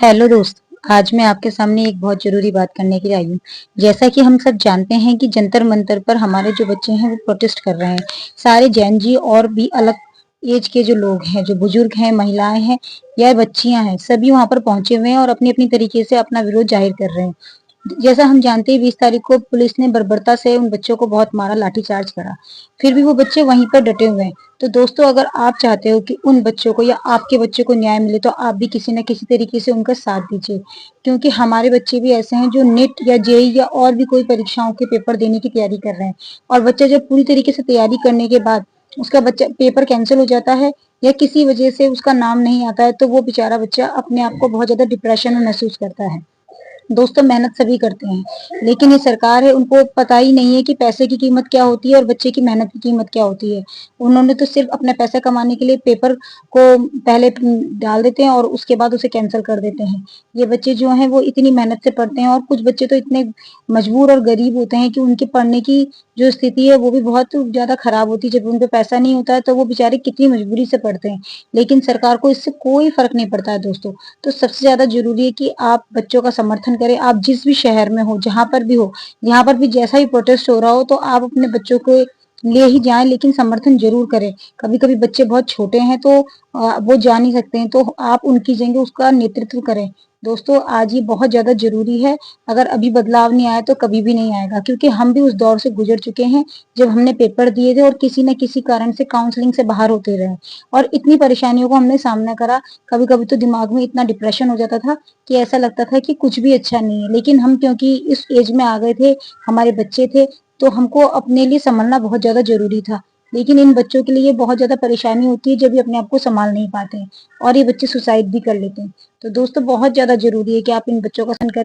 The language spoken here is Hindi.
हेलो दोस्त। आज मैं आपके सामने एक बहुत जरूरी बात करने के लिए आई हूँ। जैसा कि हम सब जानते हैं कि जंतर मंतर पर हमारे जो बच्चे हैं वो प्रोटेस्ट कर रहे हैं। सारे जैन जी और भी अलग एज के जो लोग हैं, जो बुजुर्ग हैं, महिलाएं हैं या बच्चियां हैं, सभी वहां पर पहुंचे हुए हैं और अपनी अपनी तरीके से अपना विरोध जाहिर कर रहे हैं। जैसा हम जानते हैं 20 तारीख को पुलिस ने बर्बरता से उन बच्चों को बहुत मारा, लाठीचार्ज करा, फिर भी वो बच्चे वहीं पर डटे हुए हैं। तो दोस्तों, अगर आप चाहते हो कि उन बच्चों को या आपके बच्चे को न्याय मिले तो आप भी किसी न किसी तरीके से उनका साथ दीजिए, क्योंकि हमारे बच्चे भी ऐसे हैं जो नेट या जेई या और भी कोई परीक्षाओं के पेपर देने की तैयारी कर रहे हैं। और बच्चा जब पूरी तरीके से तैयारी करने के बाद उसका बच्चा पेपर कैंसिल हो जाता है या किसी वजह से उसका नाम नहीं आता है, तो वो बेचारा बच्चा अपने आप को बहुत ज्यादा डिप्रेशन में महसूस करता है। दोस्तों, मेहनत सभी करते हैं, लेकिन ये सरकार है, उनको पता ही नहीं है कि पैसे की कीमत क्या होती है और बच्चे की मेहनत की कीमत क्या होती है। उन्होंने तो सिर्फ अपना पैसा कमाने के लिए पेपर को पहले डाल देते हैं और उसके बाद उसे कैंसिल कर देते हैं। ये बच्चे जो हैं वो इतनी मेहनत से पढ़ते हैं और कुछ बच्चे तो इतने मजबूर और गरीब होते हैं कि उनके पढ़ने की जो स्थिति है वो भी बहुत ज्यादा खराब होती है। जब उन पे पैसा नहीं होता है तो वो बेचारे कितनी मजबूरी से पढ़ते हैं, लेकिन सरकार को इससे कोई फर्क नहीं पड़ता है दोस्तों। तो सबसे ज्यादा जरूरी है कि आप बच्चों का समर्थन करें। आप जिस भी शहर में हो, जहां पर भी हो, यहाँ पर भी जैसा ही प्रोटेस्ट हो रहा हो, तो आप अपने बच्चों को ले ही जाएं, लेकिन समर्थन जरूर करें। कभी कभी बच्चे बहुत छोटे हैं तो वो जा नहीं सकते हैं, तो आप उनकी जगह उसका नेतृत्व करें। दोस्तों, आज ये बहुत ज्यादा जरूरी है। अगर अभी बदलाव नहीं आया तो कभी भी नहीं आएगा, क्योंकि हम भी उस दौर से गुजर चुके हैं जब हमने पेपर दिए थे और किसी न किसी कारण से काउंसलिंग से बाहर होते रहे और इतनी परेशानियों को हमने सामना करा। कभी कभी तो दिमाग में इतना डिप्रेशन हो जाता था कि ऐसा लगता था कि कुछ भी अच्छा नहीं है, लेकिन हम क्योंकि इस एज में आ गए थे, हमारे बच्चे थे, तो हमको अपने लिए संभलना बहुत ज्यादा जरूरी था। लेकिन इन बच्चों के लिए बहुत ज्यादा परेशानी होती है जब ये अपने आप को संभाल नहीं पाते हैं और ये बच्चे सुसाइड भी कर लेते हैं। तो दोस्तों, बहुत ज्यादा जरूरी है कि आप इन बच्चों का